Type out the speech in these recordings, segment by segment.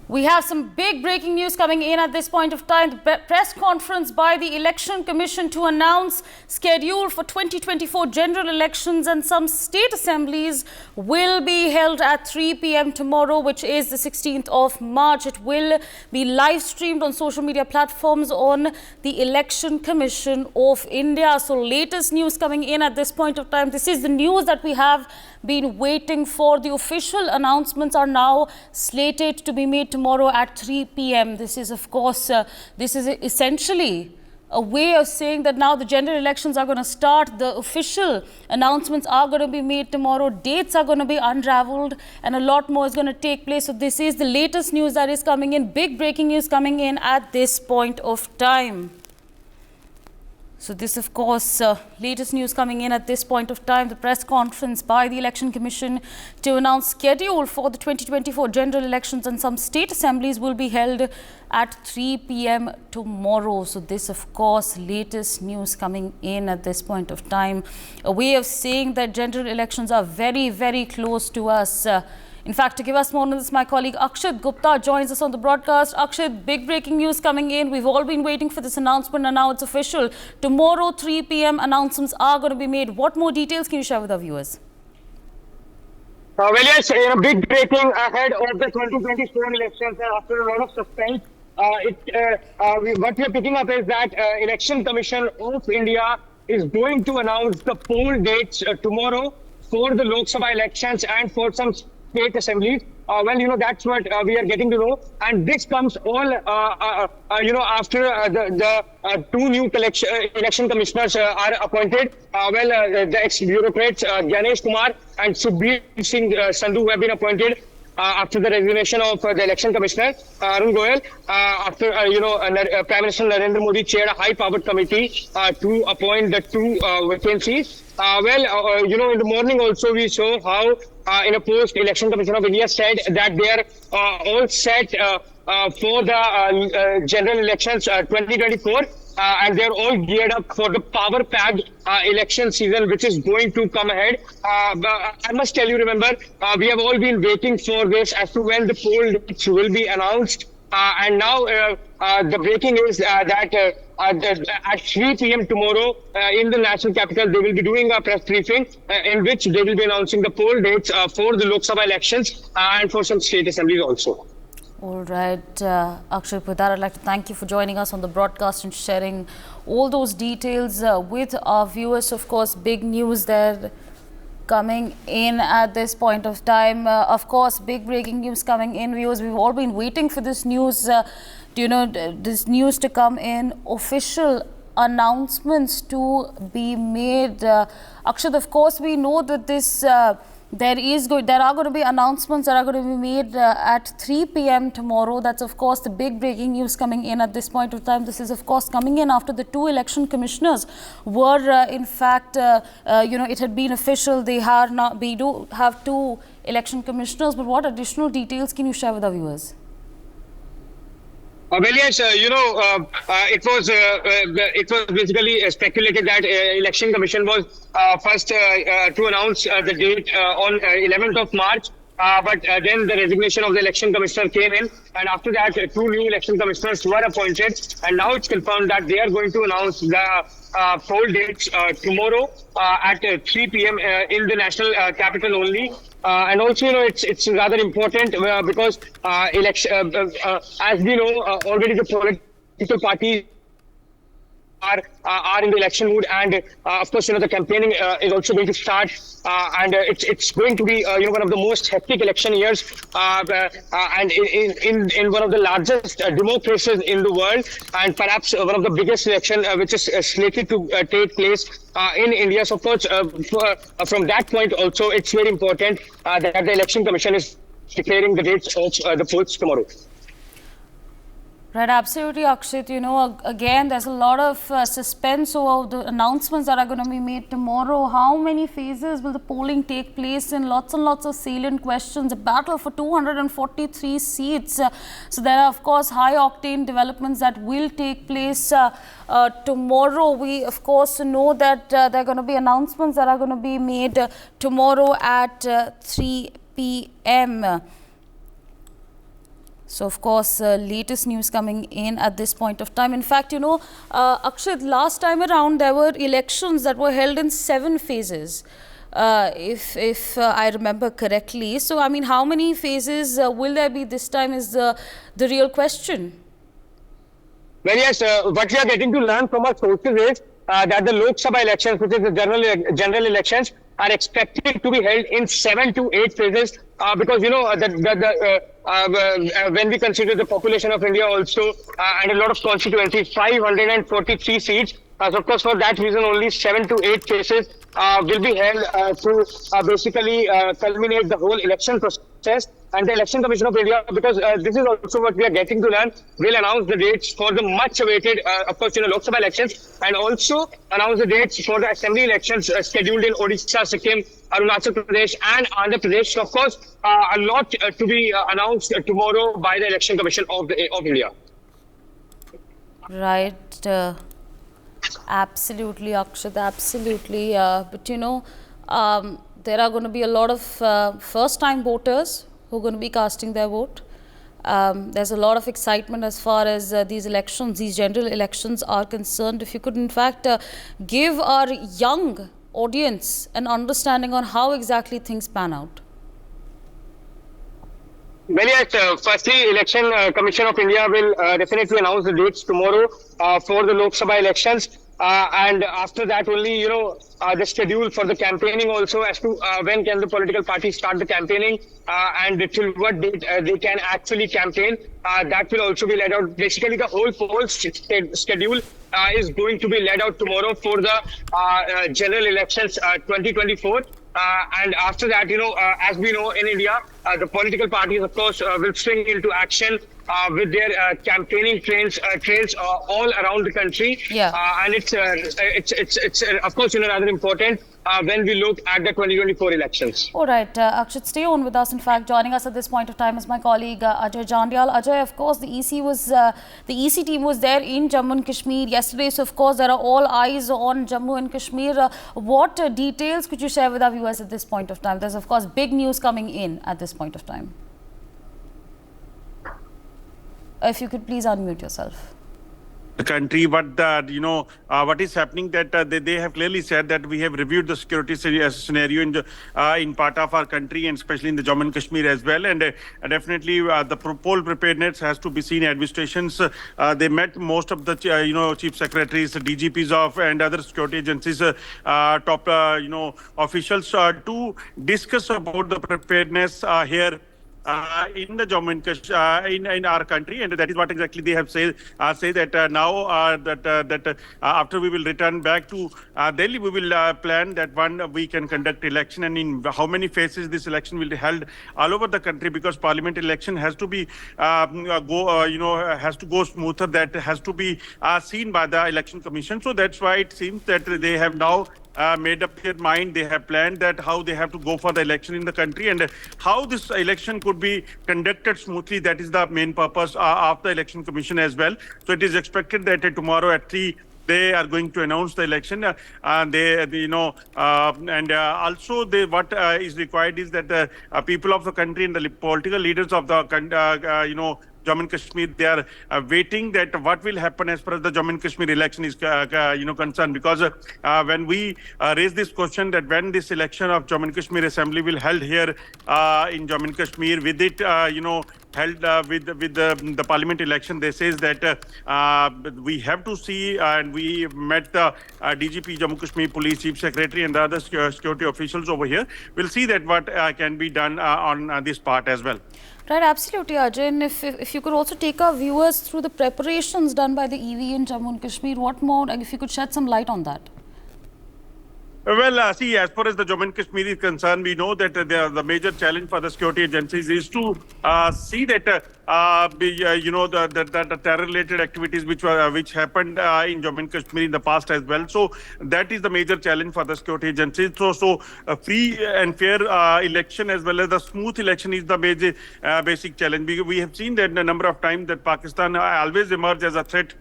We have some big breaking news coming in at this point of time. The press conference by the Election Commission to announce schedule for 2024 general elections and some state assemblies will be held at 3 p.m. tomorrow, which is the 16th of March. It will be live streamed on social media platforms on the Election Commission of India. So latest news coming in at this point of time. This is the news that we have been waiting for. The official announcements are now slated to be made tomorrow at 3 p.m. This is, of course, this is essentially a way of saying that now the general elections are going to start. The official announcements are going to be made tomorrow. Dates are going to be unraveled and a lot more is going to take place. So this is the latest news that is coming in. Big breaking news coming in at this point of time. So this, of course, latest news coming in at this point of time. The press conference by the Election Commission to announce schedule for the 2024 general elections and some state assemblies will be held at 3 p.m. tomorrow. So this, of course, latest news coming in at this point of time. A way of saying that general elections are very, very close to us. In fact, to give us more on this, my colleague Akshat Gupta joins us on the broadcast. Akshat, big breaking news coming in. We've all been waiting for this announcement and now it's official. Tomorrow, 3 p.m. announcements are going to be made. What more details can you share with our viewers? Well, yes, big breaking ahead of the 2024 elections after a lot of suspense. What we are picking up is that Election Commission of India is going to announce the poll dates tomorrow for the Lok Sabha elections and for some state assemblies. That's what we are getting to know, and this comes all after the two new election commissioners are appointed. The ex-bureaucrats Ganesh Kumar and Sukhbir Singh Sandhu who have been appointed after the resignation of the election commissioner Arun Goyal. After Prime Minister Narendra Modi chaired a high-powered committee to appoint the two vacancies. In the morning also we saw how in a post, Election Commission of India said that they are all set for the general elections 2024 and they're all geared up for the power-packed election season which is going to come ahead. I must tell you, remember, we have all been waiting for this as to when the poll dates will be announced. And now the breaking is that at 3 p.m. tomorrow in the national capital, they will be doing a press briefing in which they will be announcing the poll dates for the Lok Sabha elections and for some state assemblies also. All right, Akshay, with that, I'd like to thank you for joining us on the broadcast and sharing all those details with our viewers. Of course, big news there coming in at this point of time. Of course, big breaking news coming in, viewers. We've all been waiting for this news, this news to come in. Official announcements to be made. Akshat, of course, we know that this there are going to be announcements that are going to be made at 3 p.m. tomorrow. That's, of course, the big breaking news coming in at this point of time. This is, of course, coming in after the two election commissioners were, in fact, it had been official. We do have two election commissioners, but what additional details can you share with our viewers? Yes, it was basically speculated that Election Commission was first to announce the date on 11th of March. But then the resignation of the election commissioner came in, and after that, two new election commissioners were appointed, and now it's confirmed that they are going to announce the poll dates tomorrow at 3 p.m. In the national capital only. And also, it's rather important because as we know, already the political parties are in the election mood, and of course, the campaigning is also going to start, and it's going to be one of the most hectic election years, and in one of the largest democracies in the world, and perhaps one of the biggest election which is slated to take place in India. So, of course, from that point also, it's very important that the Election Commission is declaring the dates of the polls tomorrow. Right, absolutely, Akshit. Again, there's a lot of suspense over the announcements that are going to be made tomorrow. How many phases will the polling take place in? Lots and lots of salient questions. A battle for 243 seats. So there are, of course, high-octane developments that will take place tomorrow. We, of course, know that there are going to be announcements that are going to be made tomorrow at 3 p.m. So, of course, latest news coming in at this point of time. In fact, Akshit, last time around there were elections that were held in 7 phases, if I remember correctly. So, I mean, how many phases will there be this time is the real question. Well, yes, what we are getting to learn from our sources is that the Lok Sabha elections, which is the general elections, are expected to be held in 7 to 8 phases because, when we consider the population of India also and a lot of constituencies, 543 seats. So, of course, for that reason, only 7 to 8 phases will be held to basically culminate the whole election process. And the Election Commission of India, because this is also what we are getting to learn, will announce the dates for the much awaited, of course, Lok Sabha elections, and also announce the dates for the assembly elections scheduled in Odisha, Sikkim, Arunachal Pradesh, and Andhra Pradesh. So, of course, a lot to be announced tomorrow by the Election Commission of India. Right. Absolutely, Akshat, absolutely. But there are going to be a lot of first-time voters who are going to be casting their vote. There's a lot of excitement as far as these elections, these general elections are concerned. If you could, in fact, give our young audience an understanding on how exactly things pan out. Well, yes, firstly, Election Commission of India will definitely announce the dates tomorrow for the Lok Sabha elections. And after that only, the schedule for the campaigning also as to when can the political parties start the campaigning and till what date they can actually campaign. That will also be laid out. Basically, the whole poll schedule is going to be laid out tomorrow for the general elections 2024. And after that, as we know in India, the political parties, of course, will swing into action with their campaigning trains all around the country. Yeah. And it's of course, rather important when we look at the 2024 elections. All right, Akshat, stay on with us. In fact, joining us at this point of time is my colleague Ajay Jandial. Ajay, of course, the EC team was there in Jammu and Kashmir yesterday. So, of course, there are all eyes on Jammu and Kashmir. What details could you share with our viewers at this point of time? There's, of course, big news coming in at this point of time. If you could please unmute yourself. The country, but what is happening that they have clearly said that we have reviewed the security scenario in part of our country and especially in the Jammu and Kashmir as well, and definitely the poll preparedness has to be seen. Administrations they met most of the chief secretaries, DGPs of and other security agencies, top officials to discuss about the preparedness here in the Jammu and Kashmir, in our country, and that is what exactly they have say that now that after we will return back to Delhi, we will plan that we can conduct election, and in how many phases this election will be held all over the country, because parliament election has to be has to go smoother. That has to be seen by the election commission. So that's why it seems that they have now made up their mind. They have planned that how they have to go for the election in the country and how this election could be conducted smoothly. That is the main purpose of the election commission as well. So it is expected that tomorrow at 3 they are going to announce the election. Also what is required is that the people of the country and the political leaders of the Jammu and Kashmir, they are waiting that what will happen as far as the Jammu and Kashmir election is concerned, because when we raise this question that when this election of Jammu and Kashmir Assembly will held here in Jammu and Kashmir, with it held with the parliament election, they says that we have to see, and we met the DGP Jammu Kashmir Police Chief Secretary and the other security officials over here. We'll see that what can be done on this part as well. Right, absolutely, Ajay. And if you could also take our viewers through the preparations done by the EV in Jammu and Kashmir, what more, if you could shed some light on that? Well, see, as far as the Jammu and Kashmir is concerned, we know that the major challenge for the security agencies is to see that the terror-related activities which happened in Jammu and Kashmir in the past as well. So that is the major challenge for the security agencies. So free and fair election as well as the smooth election is the major basic challenge. We have seen that a number of times that Pakistan always emerged as a threat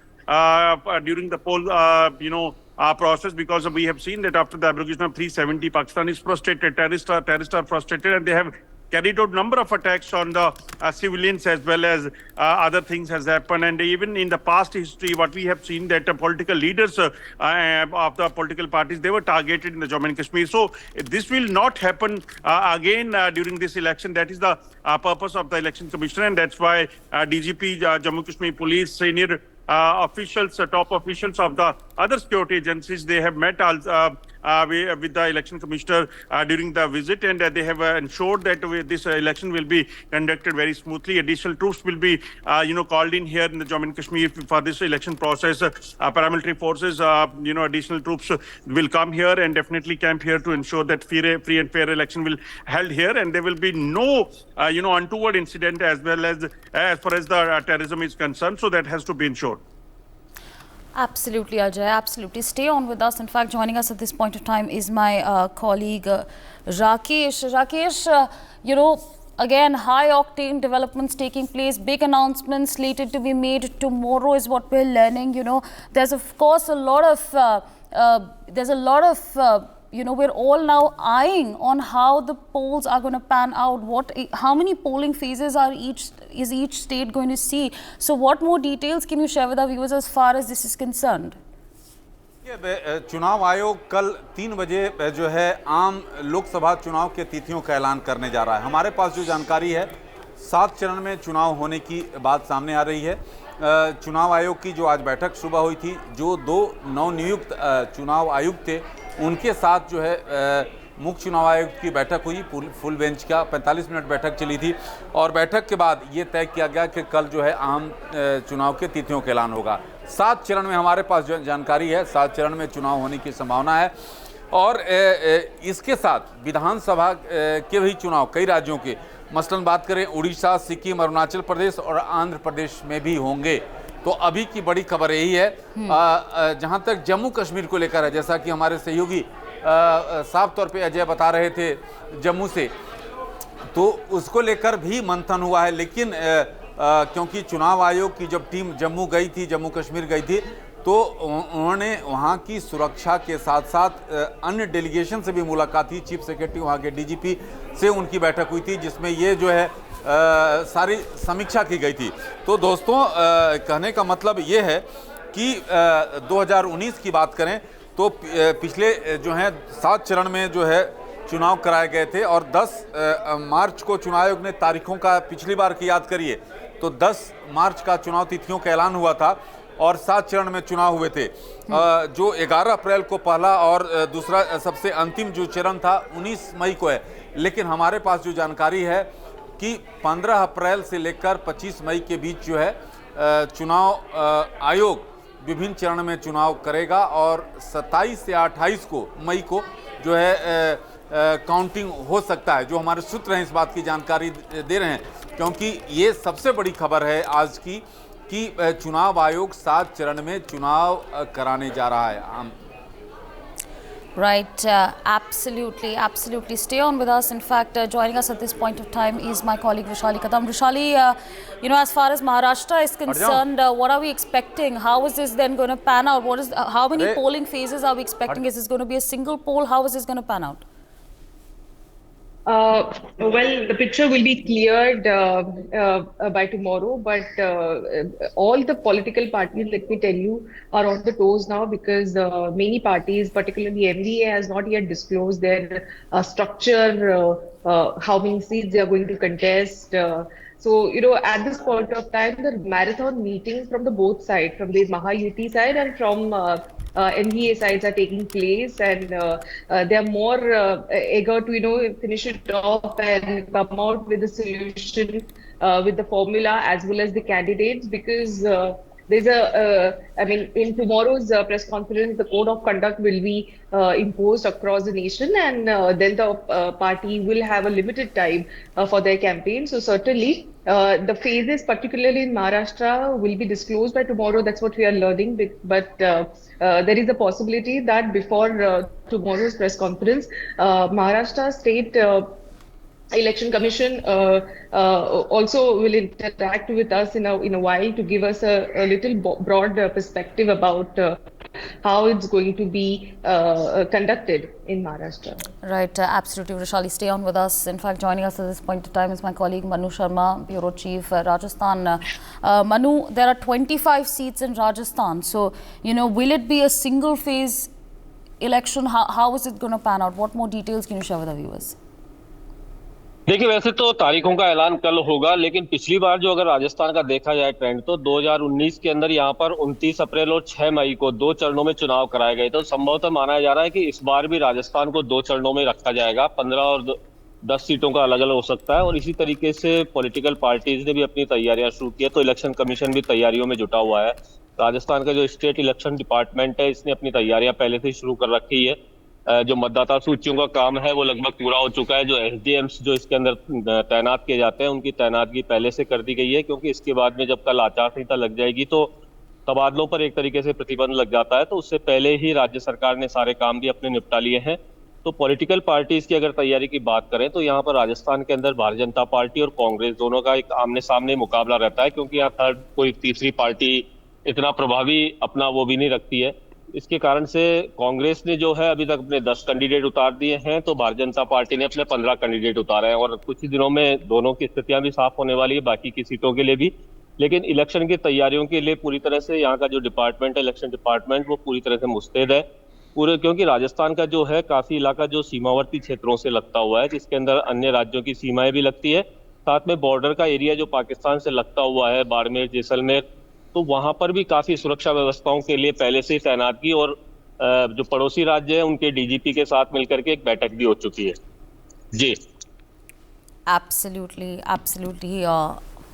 during the poll, process, because we have seen that after the abrogation of 370, Pakistan is frustrated, terrorists are frustrated, and they have carried out number of attacks on the civilians as well as other things has happened. And even in the past history, what we have seen that political leaders of the political parties, they were targeted in the Jammu and Kashmir. So this will not happen again during this election. That is the purpose of the election commissioner, and that's why DGP Jammu Kashmir Police, senior officials, top officials of the other security agencies, they have met with the election commissioner during the visit, and they have ensured that this election will be conducted very smoothly. Additional troops will be, called in here in the Jammu and Kashmir for this election process. Paramilitary forces, additional troops will come here and definitely camp here to ensure that free and fair election will held here, and there will be no, untoward incident as well as far as the terrorism is concerned. So that has to be ensured. Absolutely, Ajay, absolutely. Stay on with us. In fact, joining us at this point of time is my colleague Rakesh. Rakesh, again, high-octane developments taking place, big announcements slated to be made tomorrow is what we're learning. There's of course a lot of we're all now eyeing on how the polls are going to pan out. How many polling phases is each state going to see? So what more details can you share with our viewers as far as this is concerned? चुनाव आयोग कल 3 बजे जो है आम लोकसभा चुनाव के तिथियों का ऐलान करने जा रहा है। हमारे पास जो जानकारी है 7 चरण में चुनाव होने की बात सामने आ रही है। चुनाव आयोग की जो आज बैठक सुबह हुई थी, जो 2 नवनियुक्त चुनाव आयुक्त थे उनके साथ जो है मुख्य चुनाव आयुक्त की बैठक हुई। फुल बेंच का 45 मिनट बैठक चली थी और बैठक के बाद ये तय किया गया कि कल जो है आम चुनाव के तिथियों का ऐलान होगा। 7 चरण में हमारे पास जो जानकारी है 7 चरण में चुनाव होने की संभावना है और इसके साथ विधानसभा के भी चुनाव कई राज्यों के, मसलन बात करें उड़ीसा, सिक्किम, अरुणाचल प्रदेश और आंध्र प्रदेश में भी होंगे। तो अभी की बड़ी खबर यही है। जहां तक जम्मू कश्मीर को लेकर है, जैसा कि हमारे सहयोगी साफ तौर पे अजय बता रहे थे जम्मू से, तो उसको लेकर भी मंथन हुआ है। लेकिन क्योंकि चुनाव आयोग की जब टीम जम्मू गई थी, जम्मू कश्मीर गई थी, तो उन्होंने वहाँ की सुरक्षा के साथ साथ अन्य डेलीगेशन से भी मुलाकात की। चीफ सेक्रेटरी वहाँ के डीजीपी से उनकी बैठक हुई थी जिसमें ये जो है सारी समीक्षा की गई थी। तो दोस्तों कहने का मतलब ये है कि 2019 की बात करें तो पिछले जो है 7 चरण में जो है चुनाव कराए गए थे और 10 मार्च को चुनाव आयोग ने तारीखों का, पिछली बार की याद करिए तो 10 मार्च का चुनाव तिथियों का ऐलान हुआ था और 7 चरण में चुनाव हुए थे। जो 11 अप्रैल को पहला और दूसरा सबसे अंतिम जो चरण था 19 मई को है। लेकिन हमारे पास जो जानकारी है कि 15 अप्रैल से लेकर 25 मई के बीच जो है चुनाव आयोग विभिन्न चरण में चुनाव करेगा और 27 या 28 मई को जो है काउंटिंग हो सकता है। जो हमारे सूत्र हैं इस बात की जानकारी दे रहे हैं, क्योंकि ये सबसे बड़ी खबर है आज की कि चुनाव आयोग 7 चरण में चुनाव कराने जा रहा है। Right, absolutely. Stay on with us. In fact, joining us at this point of time is my colleague Vishali Kadam. Vishali, as far as Maharashtra is concerned, what are we expecting? How is this then going to pan out? How many polling phases are we expecting? Is this going to be a single poll? How is this going to pan out? Well, the picture will be cleared by tomorrow, but all the political parties, let me tell you, are on the toes now because many parties, particularly MDA, has not yet disclosed their structure, how many seats they are going to contest. So, at this point of time, the marathon meetings from the both sides, from the Maha-UT side and from NDA sides are taking place, and they are more eager to, finish it off and come out with a solution with the formula as well as the candidates, because there's in tomorrow's press conference, the code of conduct will be imposed across the nation, and then the party will have a limited time for their campaign. So certainly, the phases, particularly in Maharashtra, will be disclosed by tomorrow. That's what we are learning. But there is a possibility that before tomorrow's press conference, Maharashtra state Election Commission also will interact with us in a while to give us a little broad perspective about how it's going to be conducted in Maharashtra. Right, absolutely. Vrishali, stay on with us. In fact, joining us at this point in time is my colleague Manu Sharma, Bureau Chief, Rajasthan. Manu, there are 25 seats in Rajasthan. So, will it be a single phase election? How is it going to pan out? What more details can you share with our viewers? देखिए, वैसे तो तारीखों का ऐलान कल होगा, लेकिन पिछली बार जो अगर राजस्थान का देखा जाए ट्रेंड, तो 2019 के अंदर यहाँ पर 29 अप्रैल और 6 मई को 2 चरणों में चुनाव कराए गए। तो संभवतः माना जा रहा है कि इस बार भी राजस्थान को 2 चरणों में रखा जाएगा। 15 और 10 सीटों का अलग अलग हो सकता है। और इसी तरीके से पॉलिटिकल पार्टीज ने भी अपनी तैयारियां शुरू की है, तो इलेक्शन कमीशन भी तैयारियों में जुटा हुआ है। राजस्थान का जो स्टेट इलेक्शन डिपार्टमेंट है, इसने अपनी तैयारियां पहले से शुरू कर रखी है। जो मतदाता सूचियों का काम है वो लगभग पूरा हो चुका है। जो एसडीएम्स जो इसके अंदर तैनात किए जाते हैं, उनकी तैनातगी पहले से कर दी गई है, क्योंकि इसके बाद में जब कल आचार संहिता लग जाएगी तो तबादलों पर एक तरीके से प्रतिबंध लग जाता है। तो उससे पहले ही राज्य सरकार ने सारे काम भी अपने निपटा लिए हैं। तो पॉलिटिकल पार्टीज की अगर तैयारी की बात करें तो यहाँ पर राजस्थान के अंदर भारतीय जनता पार्टी और कांग्रेस दोनों का एक आमने सामने मुकाबला रहता है, क्योंकि यहाँ थर्ड कोई तीसरी पार्टी इतना प्रभावी अपना वो भी नहीं रखती है। इसके कारण से कांग्रेस ने जो है अभी तक अपने 10 कैंडिडेट उतार दिए हैं, तो भारतीय जनता पार्टी ने अपने 15 कैंडिडेट उतारे हैं। और कुछ ही दिनों में दोनों की स्थितियां भी साफ होने वाली है, बाकी की सीटों के लिए भी। लेकिन इलेक्शन की तैयारियों के लिए पूरी तरह से यहाँ का जो डिपार्टमेंट है, इलेक्शन डिपार्टमेंट, वो पूरी तरह से मुस्तैद है पूरे, क्योंकि राजस्थान का जो है काफी इलाका जो सीमावर्ती क्षेत्रों से लगता हुआ है, जिसके अंदर अन्य राज्यों की सीमाएं भी लगती है। साथ में बॉर्डर का एरिया जो पाकिस्तान से लगता हुआ है, बाड़मेर, जैसलमेर, तो वहां पर भी काफी सुरक्षा व्यवस्थाओं के लिए पहले से ही तैनातगी और जो पड़ोसी राज्य है उनके डीजीपी के साथ मिलकर के एक बैठक भी हो चुकी है। जी, Absolutely,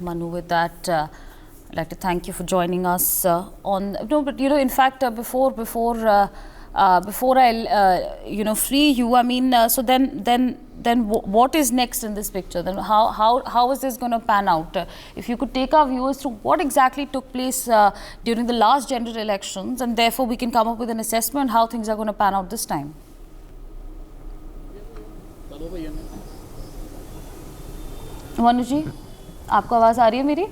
Manu. With that, I'd like to thank you for joining us on. No, but in fact, before I free you, I mean, so then what is next in this picture? Then how is this going to pan out? If you could take our viewers through what exactly took place during the last general elections, and therefore we can come up with an assessment how things are going to pan out this time. Manu जी, आपको आवाज आ रही है मेरी?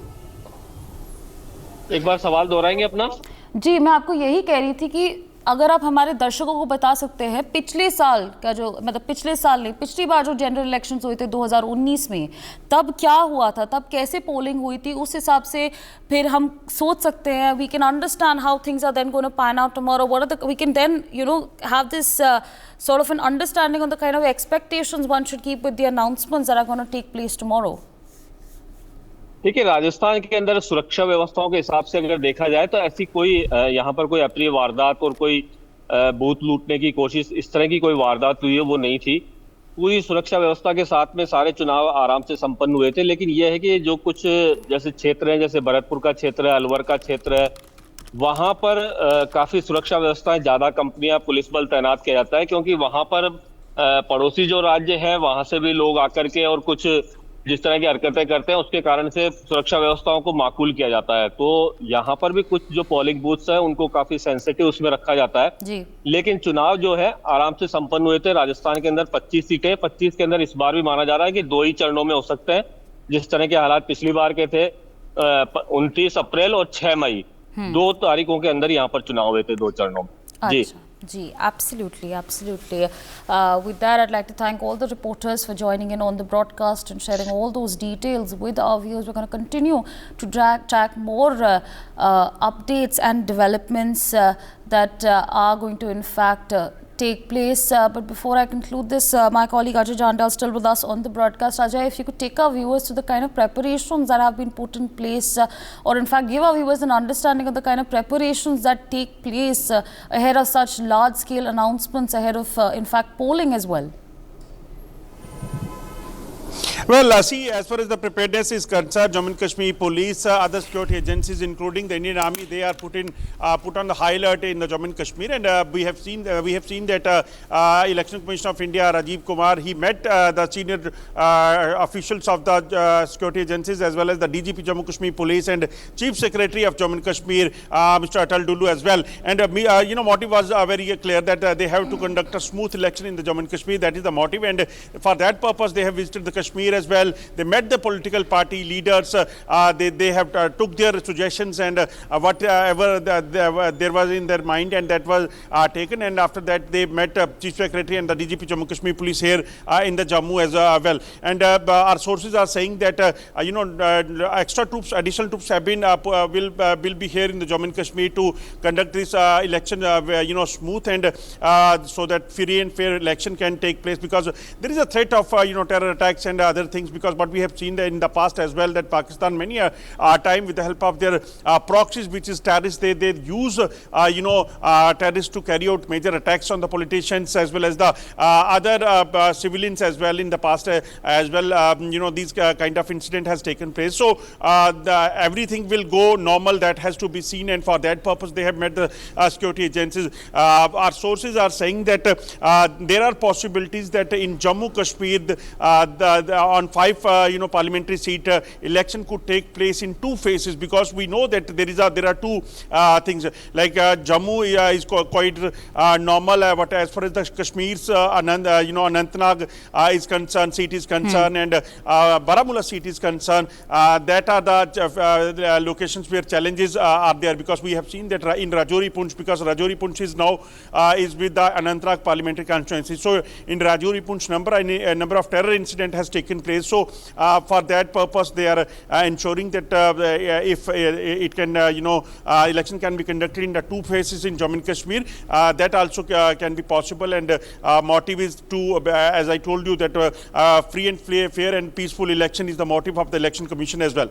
एक बार सवाल दोहराएंगे अपना? जी, मैं आपको यही कह रही थी कि अगर आप हमारे दर्शकों को बता सकते हैं पिछले साल का जो, मतलब पिछले साल नहीं, पिछली बार जो जनरल इलेक्शंस हुए थे 2019 में, तब क्या हुआ था, तब कैसे पोलिंग हुई थी, उस हिसाब से फिर हम सोच सकते हैं, we can understand how things are then going to pan out tomorrow, what are the, we can then have this sort of an understanding on the kind of expectations one should keep with the announcements that are going to take place tomorrow. देखिए, राजस्थान के अंदर सुरक्षा व्यवस्थाओं के हिसाब से अगर देखा जाए तो ऐसी कोई यहाँ पर कोई अप्रिय वारदात और कोई बूथ लूटने की कोशिश, इस तरह की कोई वारदात हुई है वो नहीं थी। पूरी सुरक्षा व्यवस्था के साथ में सारे चुनाव आराम से संपन्न हुए थे। लेकिन यह है कि जो कुछ जैसे क्षेत्र हैं, जैसे भरतपुर का क्षेत्र है, अलवर का क्षेत्र है, वहां पर काफी सुरक्षा व्यवस्थाएं, ज्यादा कंपनियां, पुलिस बल तैनात किया जाता है, क्योंकि वहां पर पड़ोसी जो राज्य है वहां से भी लोग आकर के और कुछ जिस तरह की हरकतें करते हैं, उसके कारण से सुरक्षा व्यवस्थाओं को माकूल किया जाता है। तो यहाँ पर भी कुछ जो पोलिंग बूथ्स है उनको काफी सेंसिटिव उसमें रखा जाता है जी। लेकिन चुनाव जो है आराम से संपन्न हुए थे। राजस्थान के अंदर 25 सीटें, 25 के अंदर इस बार भी माना जा रहा है कि 2 ही चरणों में हो सकते हैं, जिस तरह के हालात पिछली बार के थे। 29 अप्रैल और 6 मई 2 तारीखों के अंदर यहाँ पर चुनाव हुए थे 2 चरणों में। जी जी, absolutely. With that, I'd like to thank all the reporters for joining in on the broadcast and sharing all those details with our viewers. We're going to continue to track more updates and developments that are going to in fact take place. But before I conclude this, my colleague Ajay Jandal is still with us on the broadcast. Ajay, if you could take our viewers to the kind of preparations that have been put in place, or in fact give our viewers an understanding of the kind of preparations that take place ahead of such large-scale announcements, ahead of in fact polling as well. Well, see, as far as the preparedness is concerned, Jammu and Kashmir police, other security agencies, including the Indian Army, they are put on the high alert in the Jammu and Kashmir, and we have seen that Election Commission of India, Rajiv Kumar, he met the senior officials of the security agencies as well as the DGP Jammu Kashmir Police and Chief Secretary of Jammu and Kashmir, Mr. Atal Dulu as well. And motive was very clear that they have to conduct a smooth election in the Jammu and Kashmir. That is the motive, and for that purpose, they have visited the Kashmir as well. They met the political party leaders. They have took their suggestions and whatever there was in their mind, and that was taken. And after that, they met Chief Secretary and the DGP Jammu Kashmir Police here in the Jammu as well. And our sources are saying that extra troops, additional troops have been will be here in the Jammu and Kashmir to conduct this election smooth and so that free and fair election can take place, because there is a threat of terror attacks and other things, because what we have seen in the past as well, that Pakistan many time with the help of their proxies, which is terrorists, they use terrorists to carry out major attacks on the politicians as well as the other civilians as well in the past as well. These kind of incident has taken place, so everything will go normal. That has to be seen, and for that purpose they have met the security agencies. Our sources are saying that there are possibilities that in Jammu Kashmir on 5 parliamentary seat election could take place in 2 phases, because we know that there are 2 things, like Jammu is quite normal, but as far as the Kashmir's Anantnag is concerned, seat is concerned, and Baramulla seat is concerned, that are the locations where challenges are there, because we have seen that in Rajouri Poonch, because Rajouri Poonch is now is with the Anantnag parliamentary constituency. So in Rajouri Poonch, a number of terror incident has taken place. So for that purpose, they are ensuring that if it can, election can be conducted in the 2 phases in Jammu and Kashmir, that also can be possible. And motive is to, as I told you, that free and fair and peaceful election is the motive of the Election Commission as well.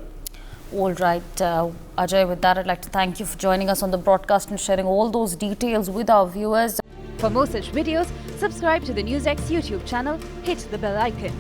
All right, Ajay, with that, I'd like to thank you for joining us on the broadcast and sharing all those details with our viewers. For more such videos, subscribe to the NewsX YouTube channel, hit the bell icon.